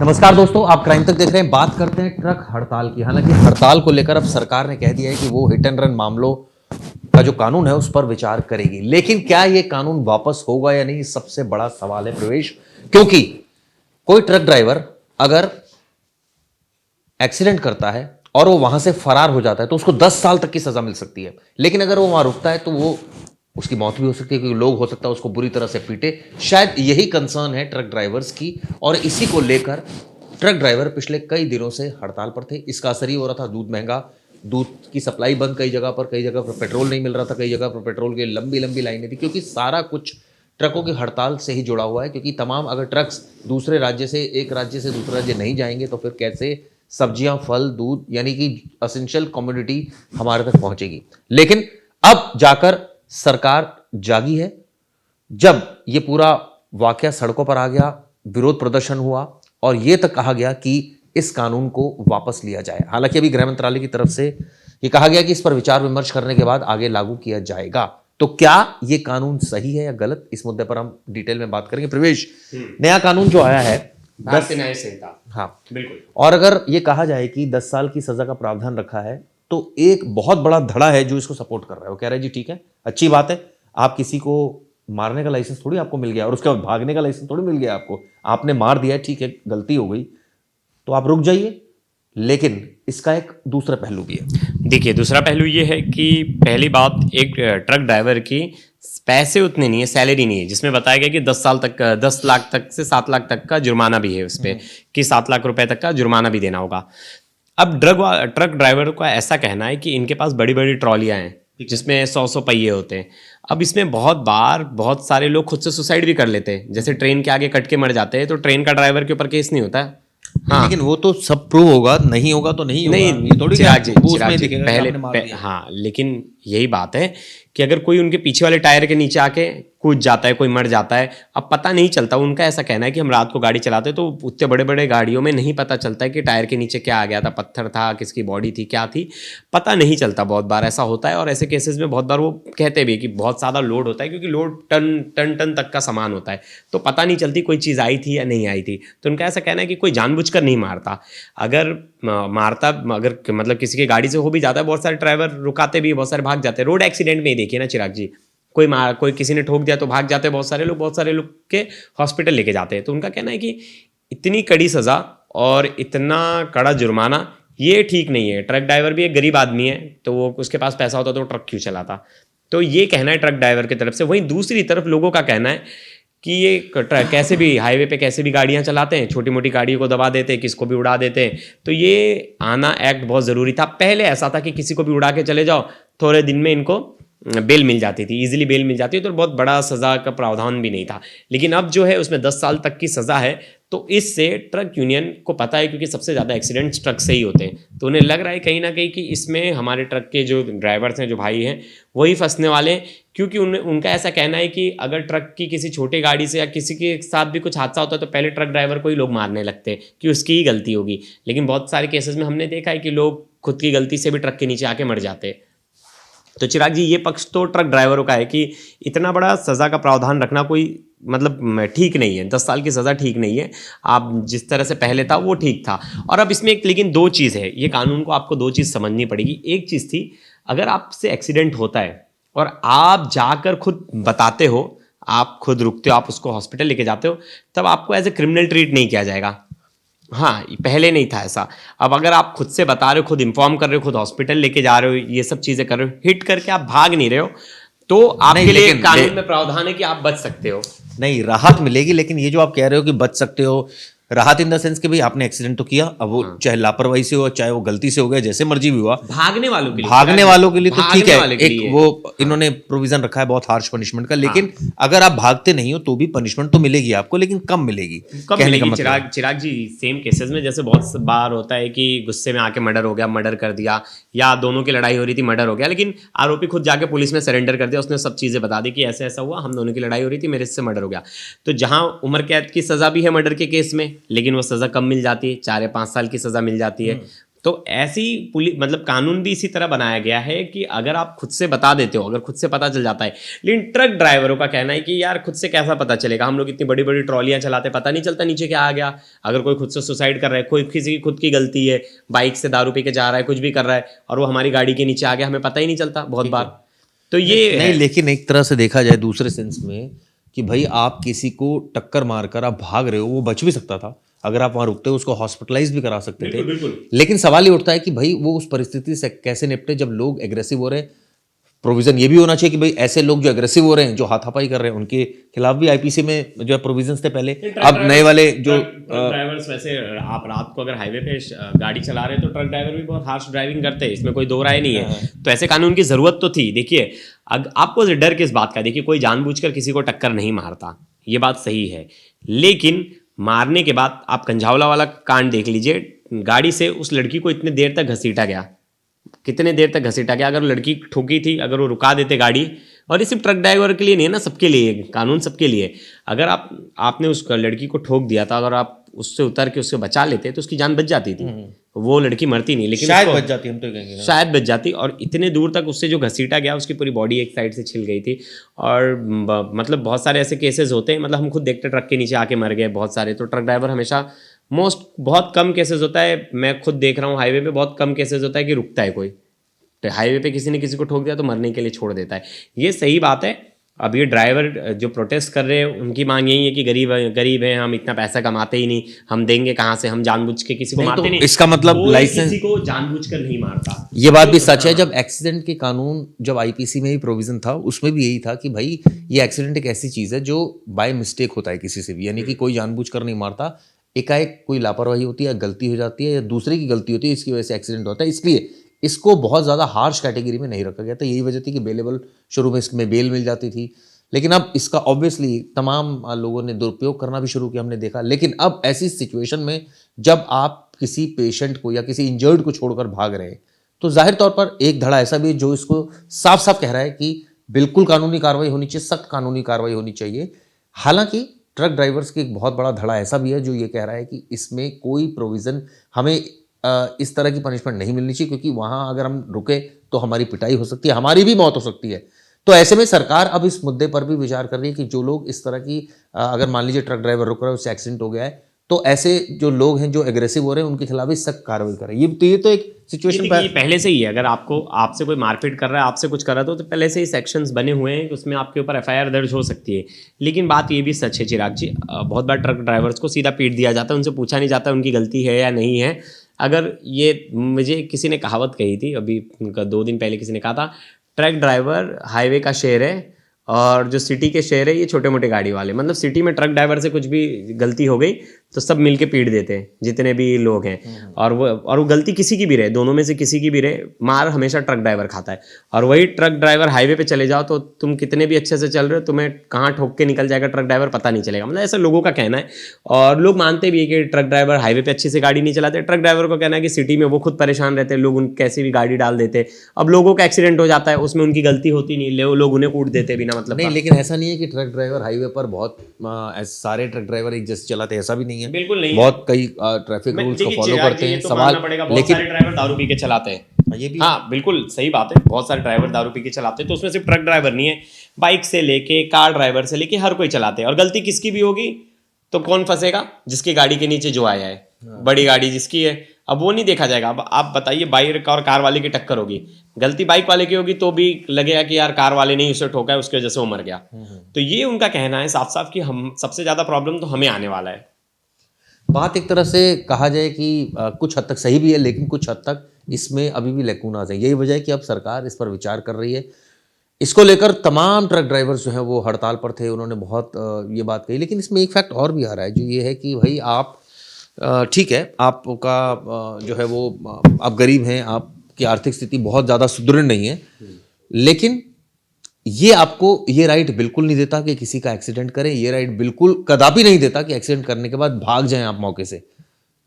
नमस्कार दोस्तों, आप क्राइम तक देख रहे हैं। बात करते हैं ट्रक हड़ताल की। हालांकि हड़ताल को लेकर अब सरकार ने कह दिया है कि वो हिट एंड रन मामलों का जो कानून है उस पर विचार करेगी, लेकिन क्या ये कानून वापस होगा या नहीं, सबसे बड़ा सवाल है प्रवेश। क्योंकि कोई ट्रक ड्राइवर अगर एक्सीडेंट करता है और वो वहां से फरार हो जाता है तो उसको 10 साल तक की सजा मिल सकती है, लेकिन अगर वो वहां रुकता है तो वो उसकी मौत भी हो सकती है, क्योंकि लोग हो सकता है उसको बुरी तरह से पीटे। शायद यही कंसर्न है ट्रक ड्राइवर्स की, और इसी को लेकर ट्रक ड्राइवर पिछले कई दिनों से हड़ताल पर थे। इसका असर ही हो रहा था। दूध महंगा, दूध की सप्लाई बंद कई जगह पर पेट्रोल नहीं मिल रहा था, कई जगह पर पेट्रोल की लंबी लंबी लाइनें थी, क्योंकि सारा कुछ ट्रकों की हड़ताल से ही जुड़ा हुआ है। क्योंकि तमाम अगर ट्रक्स दूसरे राज्य से, एक राज्य से दूसरे राज्य नहीं जाएंगे तो फिर कैसे सब्जियां, फल, दूध यानी कि असेंशियल कमोडिटी हमारे तक पहुंचेगी। लेकिन अब जाकर सरकार जागी है। जब ये पूरा वाकया सड़कों पर आ गया, विरोध प्रदर्शन हुआ और ये तक कहा गया कि इस कानून को वापस लिया जाए। हालांकि अभी गृह मंत्रालय की तरफ से ये कहा गया कि इस पर विचार विमर्श करने के बाद आगे लागू किया जाएगा। तो क्या ये कानून सही है या गलत, इस मुद्दे पर हम डिटेल में बात करेंगे। प्रवेश, नया कानून जो आया है भारतीय न्याय संहिता, हाँ बिल्कुल। और अगर ये कहा जाए कि 10 साल की सजा का प्रावधान रखा है तो एक बहुत बड़ा धड़ा है जो इसको सपोर्ट कर रहा है। वो कह रहा है जी ठीक है, अच्छी बात है, आप किसी को मारने का लाइसेंस थोड़ी आपको मिल गया और उसके बाद भागने का लाइसेंस थोड़ी मिल गया आपको। आपने मार दिया, ठीक है, गलती हो गई तो आप रुक जाइए। लेकिन इसका एक दूसरा पहलू भी है। देखिए, दूसरा पहलू ये है कि पहली बात, एक ट्रक ड्राइवर की पैसे उतने नहीं है, सैलरी नहीं है, जिसमें बताया गया कि 10 साल तक, 10 लाख तक से 7 लाख तक का जुर्माना भी है उस पर, कि 7 लाख रुपए तक का जुर्माना भी देना होगा। अब ट्रक ड्राइवर का ऐसा कहना है कि इनके पास बड़ी बड़ी ट्रॉलियाँ हैं जिसमें 100 पहिए होते हैं। अब इसमें बहुत बार बहुत सारे लोग खुद से सुसाइड भी कर लेते हैं, जैसे ट्रेन के आगे कट के मर जाते हैं, तो ट्रेन का ड्राइवर के ऊपर केस नहीं होता है। हाँ, लेकिन वो तो सब प्रूव होगा, नहीं होगा तो नहीं होगा। नहीं, ये थोड़ी चिराग जी, उसमें चिराग जी, दिखेगा कि आपने मार दिया। हाँ, लेकिन यही बात है कि अगर कोई उनके पीछे वाले टायर के नीचे आके कूद जाता है, कोई मर जाता है, अब पता नहीं चलता। उनका ऐसा कहना है कि हम रात को गाड़ी चलाते हैं तो उतने बड़े बड़े गाड़ियों में नहीं पता चलता है कि टायर के नीचे क्या आ गया था, पत्थर था, किसकी बॉडी थी, क्या थी, पता नहीं चलता। बहुत बार ऐसा होता है, और ऐसे केसेस में बहुत बार वो कहते भी कि बहुत ज़्यादा लोड होता है, क्योंकि लोड टन टन टन तक का सामान होता है, तो पता नहीं चलती कोई चीज़ आई थी या नहीं आई थी। तो उनका ऐसा कहना है कि कोई जानबूझकर नहीं मारता। अगर मारता, अगर मतलब किसी की गाड़ी से हो भी जाता है, बहुत सारे ड्राइवर रुकाते भी, बहुत सारे भाग जाते हैं। रोड एक्सीडेंट में ही देखिए ना चिराग जी, कोई किसी ने ठोक दिया तो भाग जाते हैं बहुत सारे लोग के हॉस्पिटल लेके जाते हैं। तो उनका कहना है कि इतनी कड़ी सज़ा और इतना कड़ा जुर्माना ये ठीक नहीं है। ट्रक ड्राइवर भी एक गरीब आदमी है, तो वो उसके पास पैसा होता तो वो ट्रक क्यों चलाता। तो ये कहना है ट्रक ड्राइवर की तरफ से। वहीं दूसरी तरफ लोगों का कहना है कि ये कैसे भी हाईवे पे कैसे भी गाड़ियां चलाते हैं, छोटी मोटी गाड़ियों को दबा देते हैं, किसको भी उड़ा देते हैं। तो ये आना एक्ट बहुत ज़रूरी था। पहले ऐसा था कि किसी को भी उड़ा के चले जाओ, थोड़े दिन में इनको बेल मिल जाती थी, इजीली बेल मिल जाती है, तो बहुत बड़ा सज़ा का प्रावधान भी नहीं था। लेकिन अब जो है उसमें 10 साल तक की सज़ा है। तो इससे ट्रक यूनियन को पता है, क्योंकि सबसे ज़्यादा एक्सीडेंट्स ट्रक से ही होते हैं, तो उन्हें लग रहा है कहीं ना कहीं कि इसमें हमारे ट्रक के जो ड्राइवर्स हैं, जो भाई हैं, वही फंसने वाले हैं। क्योंकि उनका ऐसा कहना है कि अगर ट्रक की किसी छोटी गाड़ी से या किसी के साथ भी कुछ हादसा होता है तो पहले ट्रक ड्राइवर को ही लोग मारने लगते हैं कि उसकी ही गलती होगी। लेकिन बहुत सारे केसेस में हमने देखा है कि लोग खुद की गलती से भी ट्रक के नीचे आके मर जाते हैं। तो चिराग जी, ये पक्ष तो ट्रक ड्राइवरों का है कि इतना बड़ा सज़ा का प्रावधान रखना कोई मतलब ठीक नहीं है। 10 साल की सज़ा ठीक नहीं है। आप जिस तरह से पहले था वो ठीक था। और अब इसमें एक लेकिन 2 चीज़ है, ये कानून को आपको 2 चीज़ समझनी पड़ेगी। एक चीज़ थी, अगर आपसे एक्सीडेंट होता है और आप जाकर खुद बताते हो, आप खुद रुकते हो, आप उसको हॉस्पिटल लेके जाते हो, तब आपको एज ए क्रिमिनल ट्रीट नहीं किया जाएगा। हाँ, पहले नहीं था ऐसा। अब अगर आप खुद से बता रहे हो, खुद इन्फॉर्म कर रहे हो, खुद हॉस्पिटल लेके जा रहे हो, ये सब चीज़ें कर रहे हो, हिट करके आप भाग नहीं रहे हो, तो आपके लिए कानून में प्रावधान है कि आप बच सकते हो। नहीं, राहत मिलेगी। लेकिन ये जो आप कह रहे हो कि बच सकते हो, राहत इन द सेंस कि भाई आपने एक्सीडेंट तो किया, अब वो चाहे लापरवाही से हो, चाहे वो गलती से हो गया, जैसे मर्जी भी हुआ, भागने वालों के लिए, भागने वालों के लिए तो ठीक है, वाले के एक लिए। वो इन्होंने प्रोविजन रखा है बहुत हार्श पनिशमेंट का। लेकिन अगर आप भागते नहीं हो तो भी पनिशमेंट तो मिलेगी आपको, लेकिन कम मिलेगी। कब कहने का मिलेगी मतलब चिराग जी? सेम केसेस में जैसे बहुत बार होता है कि गुस्से में आके मर्डर हो गया, मर्डर कर दिया, या दोनों की लड़ाई हो रही थी, मर्डर हो गया, लेकिन आरोपी खुद जाके पुलिस में सरेंडर कर दिया, उसने सब चीज़ें बता दी कि ऐसा ऐसा हुआ, हम दोनों की लड़ाई हो रही थी, मेरे से मर्डर हो गया। तो जहाँ उम्र कैद की सज़ा भी है मर्डर के केस में, लेकिन वो सज़ा कम मिल जाती है, 4 या 5 साल की सज़ा मिल जाती है। तो ऐसी पुलिस मतलब कानून भी इसी तरह बनाया गया है कि अगर आप खुद से बता देते हो, अगर खुद से पता चल जाता है। लेकिन ट्रक ड्राइवरों का कहना है कि यार खुद से कैसा पता चलेगा, हम लोग इतनी बड़ी बड़ी ट्रॉलियां चलाते, पता नहीं चलता नीचे क्या आ गया। अगर कोई खुद से सुसाइड कर रहा है, कोई किसी की खुद की गलती है, बाइक से दारू पी के जा रहा है, कुछ भी कर रहा है और वो हमारी गाड़ी के नीचे आ गया, हमें पता ही नहीं चलता बहुत बार। तो ये नहीं, लेकिन एक तरह से देखा जाए दूसरे सेंस में कि भाई आप किसी को टक्कर मारकर आप भाग रहे हो, वो बच भी सकता था। अगर आप वहां रुकते हो उसको हॉस्पिटलाइज भी करा सकते थे। लेकिन सवाल ये उठता है कि भाई वो उस परिस्थिति से कैसे निपटे जब लोग एग्रेसिव हो रहे हैं। प्रोविजन ये भी होना चाहिए कि भाई ऐसे लोग जो एग्रेसिव हो रहे हैं, जो हाथापाई कर रहे हैं, उनके खिलाफ भी आईपीसी में जो है प्रोविजंस थे पहले। अब नए वाले जो ड्राइवर्स, वैसे आप रात को अगर हाईवे पे गाड़ी चला रहे हैं तो ट्रक ड्राइवर भी बहुत हार्श ड्राइविंग करते हैं, इसमें कोई दो राय नहीं है। तो ऐसे कानून की जरूरत तो थी। देखिए आपको डर किस बात का, देखिए कोई जानबूझकर किसी को टक्कर नहीं मारता, ये बात सही है। लेकिन मारने के बाद आप कंझावला वाला कांड देख लीजिए, गाड़ी से उस लड़की को इतने देर तक घसीटा गया, कितने देर तक घसीटा गया। अगर लड़की ठोकी थी, अगर वो रुका देते गाड़ी, और ये सिर्फ ट्रक ड्राइवर के लिए नहीं है ना, सबके लिए कानून, सबके लिए। अगर आपने उस लड़की को ठोक दिया था, अगर आप उससे उतर के उससे बचा लेते तो उसकी जान बच जाती थी, वो लड़की मरती नहीं, लेकिन शायद बच जाती, हम तो कहेंगे शायद बच जाती। और इतने दूर तक उससे जो घसीटा गया, उसकी पूरी बॉडी एक साइड से छिल गई थी। और मतलब बहुत सारे ऐसे केसेस होते हैं, मतलब हम खुद देखते ट्रक के नीचे आके मर गए बहुत सारे। तो ट्रक ड्राइवर हमेशा बहुत कम केसेस होता है, मैं खुद देख रहा हूँ हाईवे पे बहुत कम केसेस होता है कि रुकता है कोई। तो हाईवे पे किसी ने किसी को ठोक दिया तो मरने के लिए छोड़ देता है, ये सही बात है। अब ये ड्राइवर जो प्रोटेस्ट कर रहे हैं उनकी मांग यही है कि गरीब हैं हम, इतना पैसा कमाते ही नहीं, हम देंगे कहाँ से, हम जानबूझ के किसी को मारते नहीं। इसका मतलब लाइसेंस किसी को जानबूझकर नहीं मारता, ये बात भी सच है। जब एक्सीडेंट के कानून, जब आईपीसी में भी प्रोविजन था, उसमें भी यही था कि भाई ये एक्सीडेंट एक ऐसी चीज है जो बाय मिस्टेक होता है किसी से भी, यानी कि कोई जानबूझकर नहीं मारता, एकाएक कोई लापरवाही होती है, गलती हो जाती है या दूसरे की गलती होती है, इसकी वजह से एक्सीडेंट होता है। इसलिए इसको बहुत ज़्यादा हार्श कैटेगरी में नहीं रखा गया था। यही वजह थी कि बेलेबल शुरू में इसमें बेल मिल जाती थी, लेकिन अब इसका ऑब्वियसली तमाम लोगों ने दुरुपयोग करना भी शुरू किया, हमने देखा। लेकिन अब ऐसी सिचुएशन में जब आप किसी पेशेंट को या किसी इंजर्ड को छोड़कर भाग रहे हैं, तो जाहिर तौर पर एक धड़ा ऐसा भी है जो इसको साफ साफ कह रहा है कि बिल्कुल कानूनी कार्रवाई होनी चाहिए, सख्त कानूनी कार्रवाई होनी चाहिए। हालांकि ट्रक ड्राइवर्स की एक बहुत बड़ा धड़ा ऐसा भी है जो ये कह रहा है कि इसमें कोई प्रोविज़न हमें इस तरह की पनिशमेंट नहीं मिलनी चाहिए, क्योंकि वहाँ अगर हम रुके तो हमारी पिटाई हो सकती है, हमारी भी मौत हो सकती है। तो ऐसे में सरकार अब इस मुद्दे पर भी विचार कर रही है कि जो लोग इस तरह की अगर मान लीजिए ट्रक ड्राइवर रुक रहा है, उससे एक्सीडेंट हो गया है, तो ऐसे जो लोग हैं जो एग्रेसिव हो रहे हैं उनके खिलाफ भी सख्त कार्रवाई करें। ये तो एक सिचुएशन पहले से ही है। अगर आपसे कोई मारपीट कर रहा है, आपसे कुछ कर रहा है, तो पहले से ही सेक्शंस बने हुए हैं कि उसमें आपके ऊपर एफआईआर दर्ज हो सकती है। लेकिन बात ये भी सच है चिराग जी, बहुत बार ट्रक ड्राइवर्स को सीधा पीट दिया जाता है, उनसे पूछा नहीं जाता उनकी गलती है या नहीं है। अगर ये मुझे किसी ने कहावत कही थी अभी 2 दिन पहले, किसी ने कहा था ट्रक ड्राइवर हाईवे का शेर है और जो सिटी के शेर है ये छोटे मोटे गाड़ी वाले। मतलब सिटी में ट्रक ड्राइवर से कुछ भी गलती हो गई तो सब मिलके पीट देते हैं जितने भी लोग हैं, और वो गलती किसी की भी रहे, दोनों में से किसी की भी रहे, मार हमेशा ट्रक ड्राइवर खाता है। और वही ट्रक ड्राइवर हाईवे पे चले जाओ तो तुम कितने भी अच्छे से चल रहे हो, तुम्हें कहाँ ठोक के निकल जाएगा ट्रक ड्राइवर पता नहीं चलेगा। मतलब ऐसा लोगों का कहना है, और लोग मानते भी है कि ट्रक ड्राइवर हाईवे पे अच्छे से गाड़ी नहीं चलाते। ट्रक ड्राइवर को कहना है कि सिटी में वो खुद परेशान रहते हैं, लोग उन कैसे भी गाड़ी डाल देते, अब लोगों का एक्सीडेंट हो जाता है, उसमें उनकी गलती होती नहीं, लोग उन्हें कूट देते बिना मतलब नहीं। लेकिन ऐसा नहीं है कि ट्रक ड्राइवर हाईवे पर बहुत सारे ट्रक ड्राइवर एक जैसे चलाते हैं, ऐसा भी नहीं है। बिल्कुल नहीं, बहुत कई ट्रैफिक रूल्स को फॉलो करते हैं। सवाल लेकिन सारे ड्राइवर दारू पी के चलाते हैं, ये भी हाँ बिल्कुल सही बात है, बहुत सारे ड्राइवर दारू पी के चलाते हैं। तो उसमें सिर्फ ट्रक ड्राइवर नहीं है, बाइक से लेके कार ड्राइवर से लेके हर कोई चलाते हैं। और गलती किसकी भी होगी तो कौन फंसेगा? जिसकी गाड़ी के नीचे जो आया है, बड़ी गाड़ी जिसकी है, अब वो नहीं देखा जाएगा। अब आप बताइए, बाइक और कार वाले की टक्कर होगी, गलती बाइक वाले की होगी तो भी लगेगा कि यार कार वाले ने उसे ठोका है, उसकी वजह से वो मर गया। तो ये उनका कहना है साफ साफ कि हम सबसे ज्यादा प्रॉब्लम तो हमें आने वाला है। बात एक तरह से कहा जाए कि कुछ हद तक सही भी है, लेकिन कुछ हद तक इसमें अभी भी लैकूनास है। यही वजह है कि अब सरकार इस पर विचार कर रही है। इसको लेकर तमाम ट्रक ड्राइवर्स जो हैं वो हड़ताल पर थे, उन्होंने बहुत ये बात कही। लेकिन इसमें एक फैक्ट और भी आ रहा है, जो ये है कि भाई आप ठीक है, आपका जो है वो आप गरीब हैं, आपकी आर्थिक स्थिति बहुत ज़्यादा सुदृढ़ नहीं है, लेकिन ये आपको ये राइट बिल्कुल नहीं देता कि किसी का एक्सीडेंट करें। ये राइट बिल्कुल कदापि नहीं देता कि एक्सीडेंट करने के बाद भाग जाएं आप मौके से।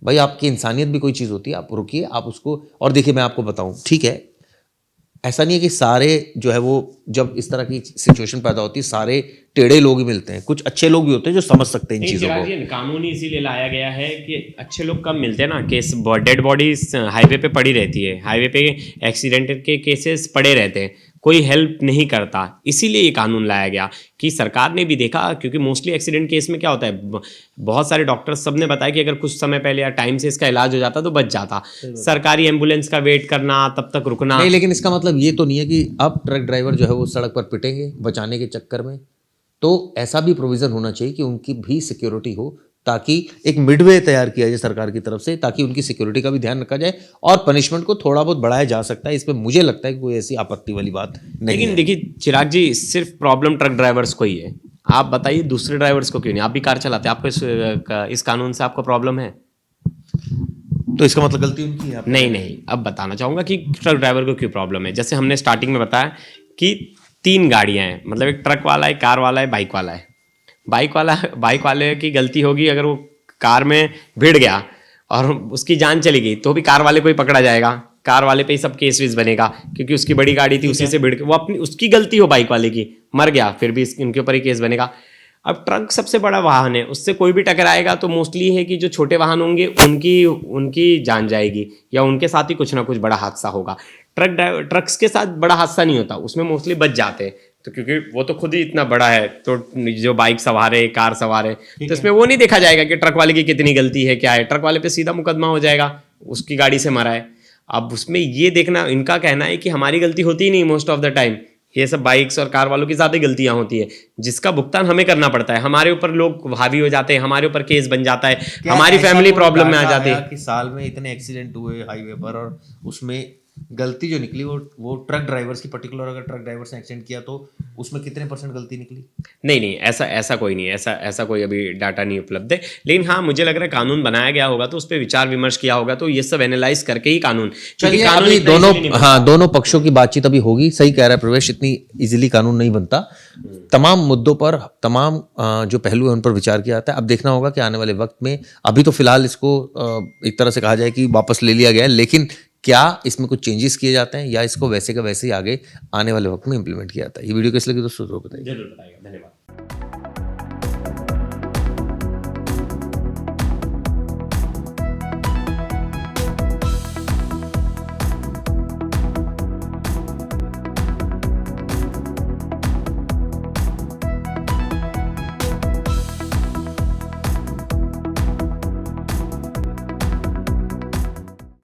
भाई आपकी इंसानियत भी कोई चीज़ होती है, आप रुकिए, आप उसको। और देखिए मैं आपको बताऊं, ठीक है, ऐसा नहीं है कि सारे जो है वो, जब इस तरह की सिचुएशन पैदा होती है सारे टेढ़े लोग ही मिलते हैं, कुछ अच्छे लोग भी होते हैं जो समझ सकते हैं इन नहीं चीज़ों चिराग को। जी, कानून ही इसीलिए लाया गया है कि अच्छे लोग कम मिलते हैं ना, केस डेड बॉडीज हाईवे पे पड़ी रहती है, हाईवे पे एक्सीडेंट के केसेस पड़े रहते हैं, कोई हेल्प नहीं करता, इसीलिए ये कानून लाया गया कि सरकार ने भी देखा, क्योंकि मोस्टली एक्सीडेंट केस में क्या होता है, बहुत सारे डॉक्टर्स सब ने बताया कि अगर कुछ समय पहले या टाइम से इसका इलाज हो जाता तो बच जाता, सरकारी एम्बुलेंस का वेट करना, तब तक रुकना। नहीं, लेकिन इसका मतलब ये तो नहीं है कि अब ट्रक ड्राइवर जो है वो सड़क पर पिटेंगे बचाने के चक्कर में। तो ऐसा भी प्रोविज़न होना चाहिए कि उनकी भी सिक्योरिटी हो, ताकि एक मिडवे तैयार किया जाए सरकार की तरफ से, ताकि उनकी सिक्योरिटी का भी ध्यान रखा जाए और पनिशमेंट को थोड़ा बहुत बढ़ाया जा सकता है। इसमें मुझे लगता है कि कोई ऐसी आपत्ति वाली बात नहीं लेकिन है। देखिए चिराग जी, सिर्फ प्रॉब्लम ट्रक ड्राइवर्स को ही है, आप बताइए दूसरे ड्राइवर्स को क्यों नहीं? आप भी कार चलाते हैं, आपको इस कानून से आपको प्रॉब्लम है? तो इसका मतलब गलती उनकी है? नहीं नहीं, अब बताना चाहूँगा कि ट्रक ड्राइवर को क्यों प्रॉब्लम है। जैसे हमने स्टार्टिंग में बताया कि 3 गाड़ियाँ हैं, मतलब एक ट्रक वाला है, कार वाला है, बाइक वाला है। बाइक वाले की गलती होगी, अगर वो कार में भिड़ गया और उसकी जान चली गई तो भी कार वाले को ही पकड़ा जाएगा, कार वाले पे ही सब केस वेस बनेगा, क्योंकि उसकी बड़ी गाड़ी थी, उसी से भिड़ के वो अपनी उसकी गलती हो, बाइक वाले की, मर गया, फिर भी इनके ऊपर ही केस बनेगा। अब ट्रक सबसे बड़ा वाहन है, उससे कोई भी टकराएगा तो मोस्टली है कि जो छोटे वाहन होंगे उनकी उनकी जान जाएगी, या उनके साथ ही कुछ ना कुछ बड़ा हादसा होगा। ट्रक्स के साथ बड़ा हादसा नहीं होता, उसमें मोस्टली बच जाते हैं, तो क्योंकि वो तो खुद ही इतना बड़ा है, तो जो बाइक सवार है, कार सवार है, तो इसमें वो नहीं देखा जाएगा कि ट्रक वाले की कितनी गलती है, क्या है। ट्रक वाले पे सीधा मुकदमा हो जाएगा, उसकी गाड़ी से मरा है। अब उसमें ये देखना, इनका कहना है कि हमारी गलती होती ही नहीं मोस्ट ऑफ द टाइम, ये सब बाइक्स और कार वालों की ज़्यादा गलतियां होती है, जिसका भुगतान हमें करना पड़ता है, हमारे ऊपर लोग हावी हो जाते हैं, हमारे ऊपर केस बन जाता है, हमारी फैमिली प्रॉब्लम में आ जाती है। कि साल में इतने एक्सीडेंट हुए हाईवे पर और उसमें गलती जो निकली वो ट्रक ड्राइवर्स की, पर्टिकुलर अगर ट्रक ड्राइवर्स ने एक्सीडेंट किया तो उसमें कितने % गलती निकली? नहीं नहीं, ऐसा कोई नहीं, ऐसा कोई अभी डाटा नहीं उपलब्ध है। लेकिन हाँ, मुझे लग रहा है कानून बनाया गया होगा तो उस पर विचार विमर्श किया होगा, तो ये सब एनालाइज करके ही कानून, क्योंकि चलिए कानून अभी इतना easily नहीं बनता। दोनों पक्षों की बातचीत अभी होगी। सही कह रहा है प्रवेश, इतनी इजीली कानून नहीं बनता। तमाम मुद्दों पर, तमाम जो पहलू है उन पर विचार किया जाता है। अब देखना होगा कि आने वाले वक्त में, अभी तो फिलहाल इसको एक तरह से कहा जाए कि वापस ले लिया गया है, लेकिन क्या इसमें कुछ चेंजेस किए जाते हैं या इसको वैसे का वैसे ही आगे आने वाले वक्त में इंप्लीमेंट किया जाता है। ये वीडियो कैसे लगी दोस्तों, जरूर बताइए। जरूर बताइएगा, धन्यवाद।